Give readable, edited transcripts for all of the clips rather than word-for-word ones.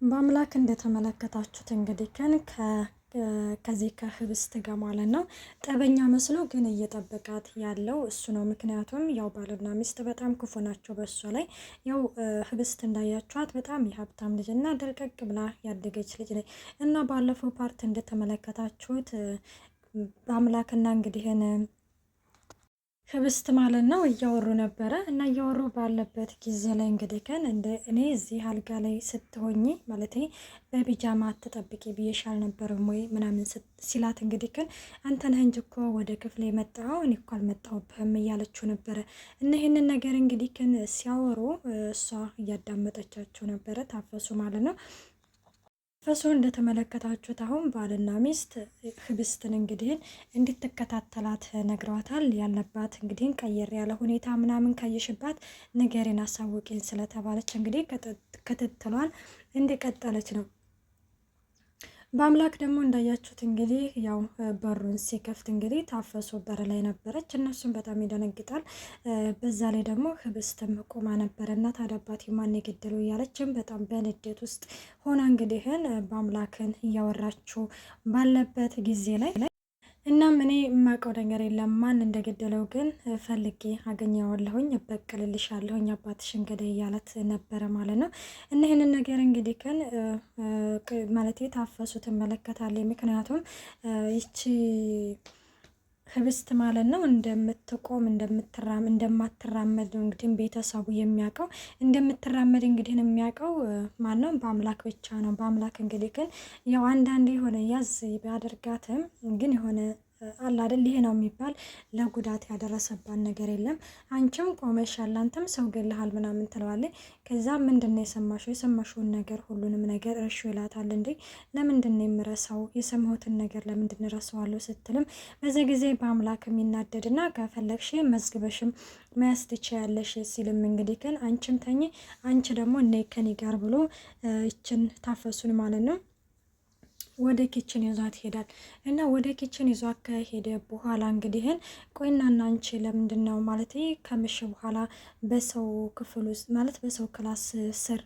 በአምላክ እንደተመለከታችሁት እንግዲህ ከዚህ ከህብስት ጋር ማለት ነው ጠበኛ መስሎ ግን እየጠበቃት ያለው እሱ ነው። ምክንያቱም ያው ባልና ሚስት በጣም ክፉ ናቸው በእሷ ላይ። ያው ህብስት እንዳያችኋት በጣም የሀብታም ልጅ እና ደርቀቅ ብላ ያደገች ልጅ ላይ እና ባለፈው ፓርት እንደተመለከታችሁት በአምላክና እንግዲህን ህብስት ማለት ነው እያወሩ ነበረ እና እያወሩ ባለበት ጊዜ ላይ እንግዲህ እኔ እዚህ አልጋ ላይ ስትሆኚ ማለት በቢጃማ አትጠብቂ ብዬሽ አልነበረም ወይ ምናምን ሲላት እንግዲህ አንተ ነህ እንጂ እኮ ወደ ክፍል የመጣኸው እኔ እኮ አልመጣሁብህም እያለችው ነበረ። እና ይህንን ነገር እንግዲህ ሲያወሩ እሷ እያዳመጠቻቸው ነበረ። ታፈሱ ማለት ነው። ፈሶ እንደተመለከታችሁት አሁን ባልና ሚስት ህብስትን እንግዲህ እንድትከታተላት ነግረዋታል። ያለባት እንግዲህ ቀየር ያለ ሁኔታ ምናምን ካየሽባት ነገሬን አሳውቂኝ ስለተባለች እንግዲህ ክትትሏን እንደቀጠለች ነው። በአምላክ ደግሞ እንዳያችሁት እንግዲህ ያው በሩን ሲከፍት እንግዲህ ታፈሱ በር ላይ ነበረች። እነሱም በጣም ይደነግጣል። በዛ ላይ ደግሞ ህብስትም ቆማ ነበረ እና ታዲያ አባቴ ማን የገደለው እያለችም በጣም በንዴት ውስጥ ሆና እንግዲህን በአምላክን እያወራችው ባለበት ጊዜ ላይ እናም እኔ የማውቀው ነገር የለም ማን እንደገደለው ግን ፈልጌ አገኘዋለሁኝ እበቀልልሻለሁኝ አባትሽን ገዳይ እያለት ነበረ ማለት ነው። እና ይህንን ነገር እንግዲህ ማለት ታፈሱ ትመለከታለች። ምክንያቱም ይቺ ህብስት ማለት ነው እንደምትቆም እንደማትራመድ ነው እንግዲህ ቤተሰቡ የሚያውቀው። እንደምትራመድ እንግዲህ የሚያውቀው ማን ነው? በአምላክ ብቻ ነው። በአምላክ እንግዲህ ያው አንዳንዴ የሆነ ያዝ ቢያደርጋትም ግን የሆነ አለ አይደል ይሄ ነው የሚባል ለጉዳት ያደረሰባት ነገር የለም። አንቺም ቆመሻል፣ አንተም ሰው ገለሃል ምናምን ትለዋለች። ከዛ ምንድነው የሰማሽው? የሰማሽውን ነገር ሁሉንም ነገር እርሹ ይላታል። እንዴ ለምንድን ነው የምረሳው? የሰማሁትን ነገር ለምንድን እረሳዋለሁ ስትልም በዚህ ጊዜ በአምላክ የሚናደድና ከፈለግሽ መዝግበሽም መያዝ ትችያለሽ ሲልም እንግዲህ አንቺም ተኝ አንቺ ደግሞ እኔ ከኔ ጋር ብሎ ይችን ታፈሱን ማለት ነው ወደ ኪችን ይዟት ይሄዳል። እና ወደ ኪችን ይዟት ከሄደ በኋላ እንግዲህን ቆይናና አንቺ ለምንድን ነው ማለት ከምሽ በኋላ በሰው ክፍል ውስጥ ማለት በሰው ክላስ ስር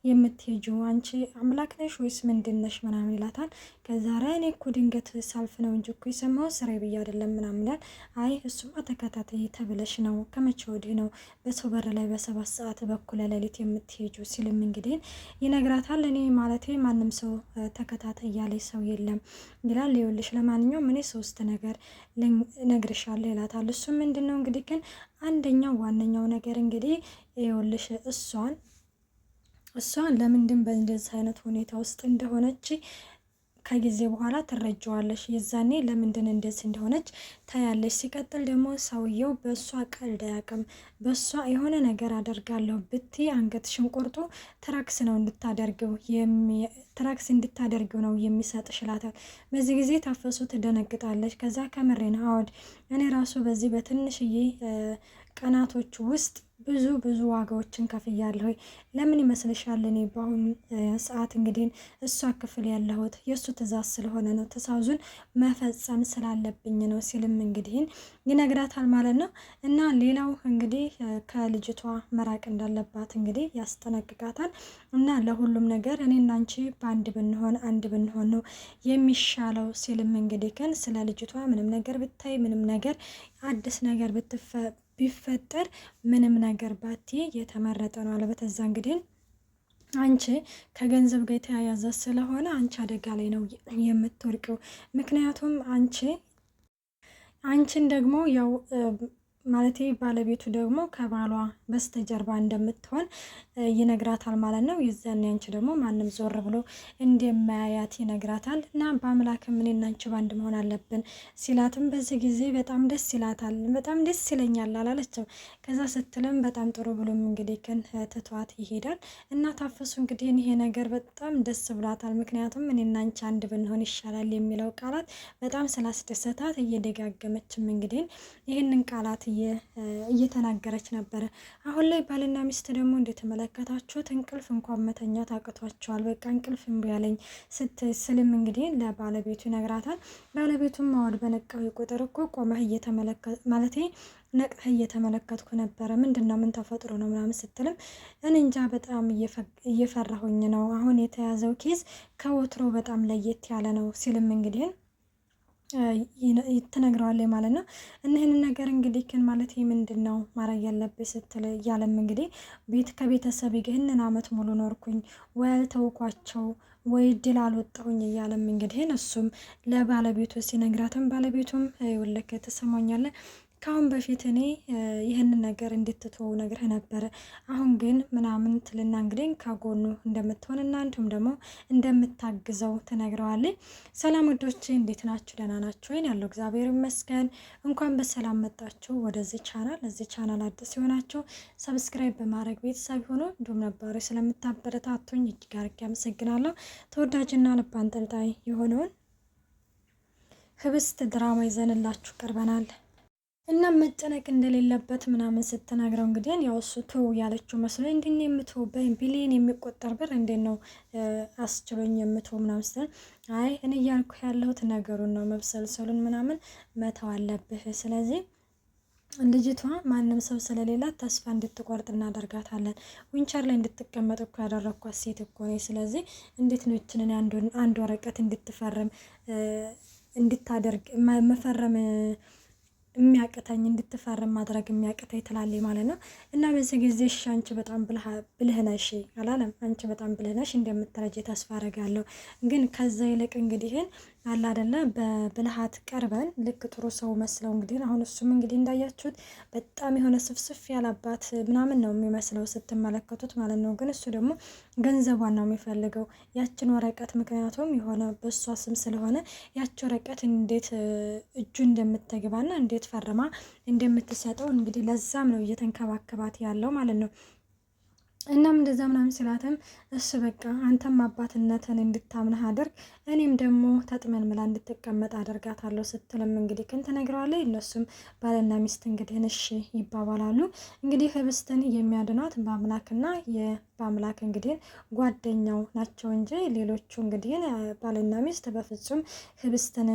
የምትሄጁ አንቺ አምላክ ነሽ ወይስ ምንድነሽ ምናምን ይላታል። ከዛ እኔ እኮ ድንገት ሳልፍ ነው እንጂ እኮ የሰማሁት ስራዬ ብዬ አይደለም ምናምን ይላል። አይ እሱማ ተከታታይ ተብለሽ ነው ከመቼ ወዲህ ነው በሰው በር ላይ በ7 ሰዓት በኩለ ሌሊት የምትሄጁ ሲልም እንግዲህ ይነግራታል። እኔ ማለት ማንም ሰው ተከታታይ ያለ ሰው የለም ይላል። ይኸውልሽ ለማንኛውም እኔ 3 ነገር ነግርሻለሁ ይላታል። እሱ ምንድነው እንግዲህ አንደኛው ዋነኛው ነገር እንግዲህ ይኸውልሽ እሷን ለምንድን በእንደዚህ አይነት ሁኔታ ውስጥ እንደሆነች ከጊዜ በኋላ ትረጃዋለሽ። የዛኔ ለምንድን እንደዚህ እንደሆነች ታያለሽ። ሲቀጥል ደግሞ ሰውየው በእሷ ቀልድ አያውቅም። በእሷ የሆነ ነገር አደርጋለሁ ብትይ አንገትሽን ቆርጦ ትራክስ እንድታደርጊው ነው የሚሰጥሽ ይላታል። በዚህ ጊዜ ታፈሱ ትደነግጣለች። ከዛ ከምሬን አወድ እኔ ራሱ በዚህ በትንሽዬ ቀናቶች ውስጥ ብዙ ዋጋዎችን ከፍያለሁ። ለምን ይመስልሻል? እኔ በአሁኑ ሰዓት እንግዲህ እሷ ክፍል ያለሁት የእሱ ትእዛዝ ስለሆነ ነው፣ ትእዛዙን መፈጸም ስላለብኝ ነው ሲልም እንግዲህ ይነግራታል ማለት ነው። እና ሌላው እንግዲህ ከልጅቷ መራቅ እንዳለባት እንግዲህ ያስጠነቅቃታል። እና ለሁሉም ነገር እኔና አንቺ አንድ ብንሆን ነው የሚሻለው ሲልም እንግዲህ ስለ ልጅቷ ምንም ነገር ብታይ ምንም ነገር አዲስ ነገር ቢፈጠር ምንም ነገር ባቲ የተመረጠ ነው አለበት። እዛ እንግዲህ አንቺ ከገንዘብ ጋር የተያያዘ ስለሆነ አንቺ አደጋ ላይ ነው የምትወርቀው። ምክንያቱም አንቺን ደግሞ ያው ማለት ባለቤቱ ደግሞ ከባሏ በስተጀርባ እንደምትሆን ይነግራታል ማለት ነው። የዛኔ አንቺ ደግሞ ማንም ዞር ብሎ እንደማያያት ይነግራታል። እና በአምላክም እኔና አንቺ ባንድ መሆን አለብን ሲላትም በዚህ ጊዜ በጣም ደስ ይላታል። በጣም ደስ ይለኛል አላለችም። ከዛ ስትልም በጣም ጥሩ ብሎም እንግዲህ ትቷት ይሄዳል። እና ታፈሱ እንግዲህ ይሄ ነገር በጣም ደስ ብሏታል። ምክንያቱም እኔና አንቺ አንድ ብንሆን ይሻላል የሚለው ቃላት በጣም ስላስደሰታት እየደጋገመችም እንግዲህ ይህንን ቃላት እየተናገረች ነበረ። አሁን ላይ ባልና ሚስት ደግሞ እንደተመለከታችሁት እንቅልፍ እንኳን መተኛት አቅቷቸዋል። በቃ እንቅልፍ እምቢ አለኝ ስትስልም እንግዲህ ለባለቤቱ ይነግራታል። ባለቤቱም ማወድ በነቃዊ ቁጥር እኮ ቆመህ እየተመለከተ ማለት ነቅህ እየተመለከትኩ ነበረ። ምንድነው ምን ተፈጥሮ ነው ምናምን ስትልም እኔ እንጃ በጣም እየፈራሁኝ ነው። አሁን የተያዘው ኬዝ ከወትሮ በጣም ለየት ያለ ነው ሲልም እንግዲህ ትነግረዋለች ማለት ነው። እና ይህንን ነገር እንግዲህ ግን ማለት ምንድን ነው ማድረግ ያለብኝ ስትል እያለም እንግዲህ ከቤተሰብ ይህንን አመት ሙሉ ኖርኩኝ ወይ አልተውኳቸው ወይ ድል አልወጣሁኝ እያለም እንግዲህ እሱም ለባለቤቱ ሲነግራትም ባለቤቱም ይኸውልህ ትሰማኛለህ ከአሁን በፊት እኔ ይህንን ነገር እንድትተወው ነግረህ ነበረ። አሁን ግን ምናምን ትልና እንግዲህ ከጎኑ እንደምትሆንና እንዲሁም ደግሞ እንደምታግዘው ትነግረዋለች። ሰላም ወዶቼ እንዴት ናችሁ? ደህና ናችሁ ወይ? ያለው እግዚአብሔር ይመስገን። እንኳን በሰላም መጣችሁ ወደዚህ ቻናል። እዚህ ቻናል አዲስ ሲሆናችሁ ሰብስክራይብ በማድረግ ቤተሰብ ሆኖ እንዲሁም ነባሪ ስለምታበረታቱኝ እጅግ አድርጌ አመሰግናለሁ። ተወዳጅና ልብ አንጠልጣይ የሆነውን ህብስት ድራማ ይዘንላችሁ ቀርበናል። እና መጨነቅ እንደሌለበት ምናምን ስትናግረው እንግዲህ ያው እሱ ተው ያለችው መስሎኝ እንዴት ነው የምትው በቢሊየን የሚቆጠር ብር እንዴት ነው አስችሎኝ የምትው ምናምን ስትል አይ እኔ እያልኩ ያለሁት ነገሩን ነው መብሰልሰሉን ምናምን መተው አለብህ። ስለዚህ ልጅቷ ማንም ሰው ስለሌላት ተስፋ እንድትቆርጥ እናደርጋታለን። ዊንቸር ላይ እንድትቀመጥ እኮ ያደረኳት ሴት እኮ ነኝ። ስለዚህ እንዴት ነው ይችንን አንድ ወረቀት እንድትፈርም እንድታደርግ መፈረም የሚያቅተኝ እንድትፈርም ማድረግ የሚያቅተኝ ትላለች ማለት ነው። እና በዚህ ጊዜ እሺ አንቺ በጣም ብልህ ነሽ አላለም። አንቺ በጣም ብልህ ነሽ እንደምትረጂ ተስፋ አደርጋለሁ። ግን ከዛ ይልቅ እንግዲህን አለ አይደለ በብልሃት ቀርበን ልክ ጥሩ ሰው መስለው እንግዲህ አሁን እሱም እንግዲህ እንዳያችሁት በጣም የሆነ ስፍስፍ ያለባት ምናምን ነው የሚመስለው ስትመለከቱት ማለት ነው። ግን እሱ ደግሞ ገንዘቧን ነው የሚፈልገው ያችን ወረቀት። ምክንያቱም የሆነ በእሷ ስም ስለሆነ ያች ወረቀት እንዴት እጁ እንደምትገባና እንዴት ፈርማ እንደምትሰጠው እንግዲህ ለዛም ነው እየተንከባከባት ያለው ማለት ነው። እናም እንደዛ ምናምን ሲላትም እሱ በቃ አንተም አባትነትን እንድታምንህ አድርግ እኔም ደግሞ ተጥመን ምላ እንድትቀመጥ አደርጋታለሁ ስትልም እንግዲህ ግን ትነግረዋለች። እነሱም ባልና ሚስት እንግዲህ እሺ ይባባላሉ። እንግዲህ ህብስትን የሚያድኗት በአምላክና በአምላክ እንግዲህ ጓደኛው ናቸው እንጂ ሌሎቹ እንግዲህ ባልና ሚስት በፍጹም ህብስትን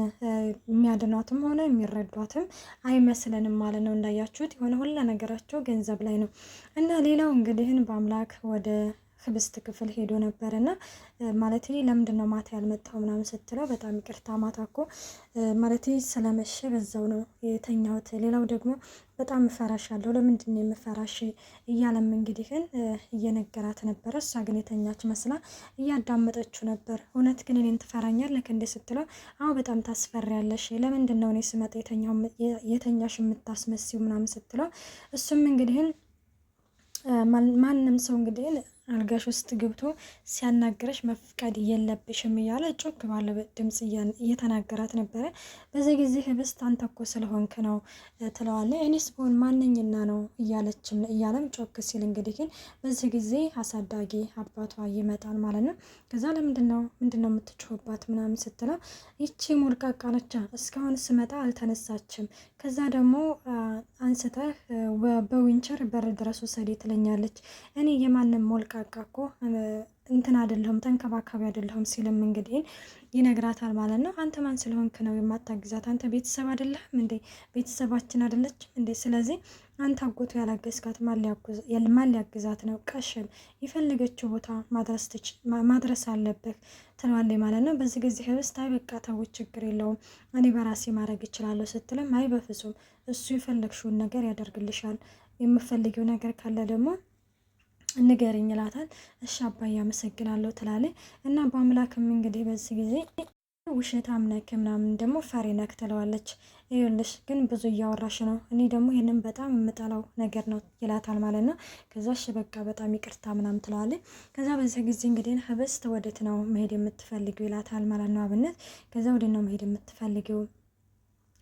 የሚያድኗትም ሆነ የሚረዷትም አይመስለንም ማለት ነው። እንዳያችሁት የሆነ ሁላ ነገራቸው ገንዘብ ላይ ነው። እና ሌላው እንግዲህ በአምላክ ወደ ህብስት ክፍል ሄዶ ነበርና ማለት ለምንድን ነው ማታ ያልመጣው ምናምን ስትለው በጣም ይቅርታ ማታ እኮ ማለት ስለመሸ በዛው ነው የተኛሁት። ሌላው ደግሞ በጣም እፈራሻለሁ ለምንድን ነው የምፈራሽ እያለም እንግዲህ እየነገራት ነበረ። እሷ ግን የተኛች መስላ እያዳመጠችው ነበር። እውነት ግን እኔን ትፈራኛለህ እንዴ ስትለው አዎ በጣም ታስፈሪያለሽ፣ ለምንድን ነው እኔ ስመጣ የተኛሽ የምታስመስዩ ምናምን ስትለው እሱም እንግዲህ ማንም ሰው እንግዲህ አልጋሽ ውስጥ ገብቶ ሲያናግረሽ መፍቀድ የለብሽም እያለ ጮክ ባለ ድምጽ እየተናገራት ነበረ። በዚህ ጊዜ ህብስት አንተ እኮ ስለሆንክ ነው ትለዋለች። እኔስ ብሆን ማንኝና ነው እያለም ጮክ ሲል እንግዲህ ግን በዚህ ጊዜ አሳዳጊ አባቷ ይመጣል ማለት ነው። ከዛ ምንድን ነው የምትጮህባት ምናምን ስትለው ይቺ ሞልቃቃ ነቻ እስካሁን ስመጣ አልተነሳችም። ከዛ ደግሞ አንስተህ በዊንቸር በር ድረስ ውሰዴ ትለኛለች። እኔ የማንም ሞልቃቃ እኮ እንትን አይደለሁም ተንከባካቢ አይደለሁም ሲልም እንግዲህ ይነግራታል ማለት ነው። አንተ ማን ስለሆንክ ነው የማታግዛት? አንተ ቤተሰብ አይደለህም እንዴ? ቤተሰባችን አይደለችም እንዴ? ስለዚህ አንተ አጎቱ ያላገዝካት ማን ሊያግዛት ነው? ቀሽም የፈለገችው ቦታ ማድረስ አለብህ ትለዋለች ማለት ነው። በዚህ ጊዜ ህብስት አይ በቃ ተውት ችግር የለውም እኔ በራሴ ማድረግ እችላለሁ ስትልም አይ በፍጹም እሱ የፈለግሽውን ነገር ያደርግልሻል፣ የምፈልጊው ነገር ካለ ደግሞ ንገሪኝ ይላታል። እሺ አባዬ አመሰግናለሁ ትላለች። እና በአምላክም እንግዲህ በዚህ ጊዜ ውሸታም ነክ ምናምን ደግሞ ፈሪ ነክ ትለዋለች። ይኸውልሽ ግን ብዙ እያወራሽ ነው፣ እኔ ደግሞ ይህንን በጣም የምጠላው ነገር ነው ይላታል ማለት ነው። ከዛ እሺ በቃ በጣም ይቅርታ ምናምን ትለዋለች። ከዛ በዚህ ጊዜ እንግዲህ ህብስት ወዴት ነው መሄድ የምትፈልጊው ይላታል ማለት ነው አብነት። ከዛ ወዴት ነው መሄድ የምትፈልጊው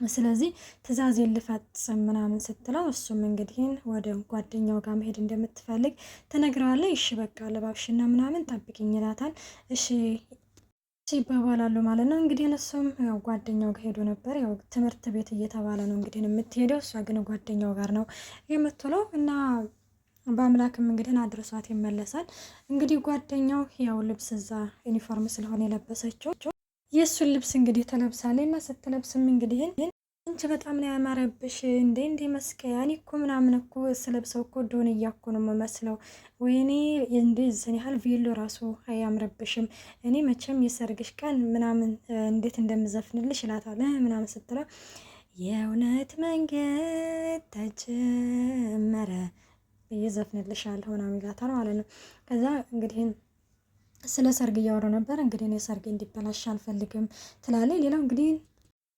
ስለዚህ ትእዛዝ ልፈጽም ምናምን ስትለው እሱም እንግዲህ ወደ ጓደኛው ጋር መሄድ እንደምትፈልግ ትነግረዋለች። እሺ በቃ ለባብሽና ምናምን ጠብቂኝ ይላታል። እሺ ይባባላሉ ማለት ነው። እንግዲህ እነሱም ያው ጓደኛው ጋር ሄዶ ነበር። ያው ትምህርት ቤት እየተባለ ነው እንግዲህ የምትሄደው፣ እሷ ግን ጓደኛው ጋር ነው የምትውለው። እና በአምላክም እንግዲህ አድርሷት ይመለሳል። እንግዲህ ጓደኛው ያው ልብስ እዛ ዩኒፎርም ስለሆነ የለበሰችው የእሱን ልብስ እንግዲህ ተለብሳለች። እና ስትለብስም እንግዲህ አንቺ በጣም ነው ያማረብሽ እንዴ መስቀያ እኔ እኮ ምናምን እኮ ስለብሰው እኮ ዶንያ እኮ ነው የምመስለው። ወይኔ እንደዚህ ያህል ቬሎ ራሱ አያምረብሽም። እኔ መቼም የሰርግሽ ቀን ምናምን እንዴት እንደምዘፍንልሽ ይላታል ምናምን ስትለው የእውነት መንገድ ተጀመረ እየዘፍንልሻለሁ ምናምን ይላታል ማለት ነው። ከዛ እንግዲህ ስለ ሰርግ እያወሩ ነበር። እንግዲህ እኔ ሰርግ እንዲበላሽ አልፈልግም ትላለች። ሌላው እንግዲህ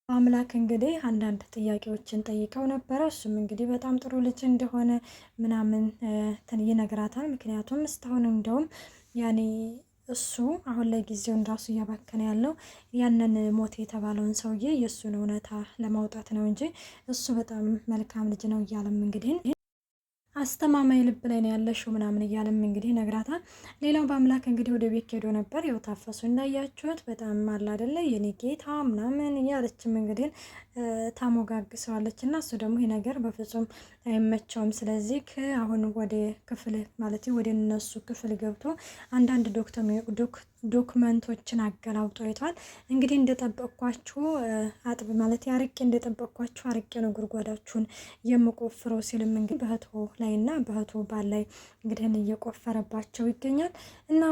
አምላክ እንግዲህ አንዳንድ ጥያቄዎችን ጠይቀው ነበረ። እሱም እንግዲህ በጣም ጥሩ ልጅ እንደሆነ ምናምን ይነግራታል። ምክንያቱም እስካሁን እንደውም ያኔ እሱ አሁን ላይ ጊዜውን ራሱ እያባከነ ያለው ያንን ሞት የተባለውን ሰውዬ የእሱን እውነታ ለማውጣት ነው እንጂ እሱ በጣም መልካም ልጅ ነው እያለም እንግዲህ አስተማማኝ ልብ ላይ ነው ያለሽው ምናምን እያለም እንግዲህ ነግራታል። ሌላው በአምላክ እንግዲህ ወደ ቤት ሄዶ ነበር። ያው ታፈሱ እንዳያችሁት በጣም አለ አይደለ የኔ ጌታ ምናምን እያለችም እንግዲህ ታሞጋግሰዋለች እና እሱ ደግሞ ይሄ ነገር በፍጹም አይመቸውም። ስለዚህ አሁን ወደ ክፍል ማለት ወደ እነሱ ክፍል ገብቶ አንዳንድ ዶክመንቶችን አገላብጦ አይቷል። እንግዲህ እንደጠበቅኳችሁ አጥብ ማለት አርቄ እንደጠበቅኳችሁ አርቄ ነው ጉድጓዳችሁን የምቆፍረው ሲልም እንግዲህ በእህቱ ላይ እና በእህቱ ባል ላይ እንግዲህ እየቆፈረባቸው ይገኛል። እና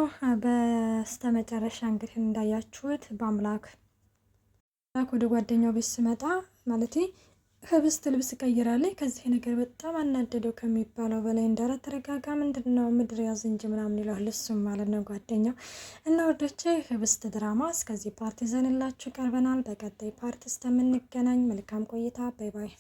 በስተመጨረሻ እንግዲህ እንዳያችሁት በአምላክ ወደ ጓደኛው ቤት ስመጣ ማለት ህብስት ልብስ ቀይራለች። ከዚህ ነገር በጣም አናደደው ከሚባለው በላይ እንዳረ ተረጋጋ፣ ምንድነው ምድር ያዝ እንጂ ምናምን ይለዋል እሱም ማለት ነው ጓደኛው። እና ወዶቼ ህብስት ድራማ እስከዚህ ፓርት ይዘንላችሁ ቀርበናል። በቀጣይ ፓርት እስከምንገናኝ መልካም ቆይታ። ባይ ባይ።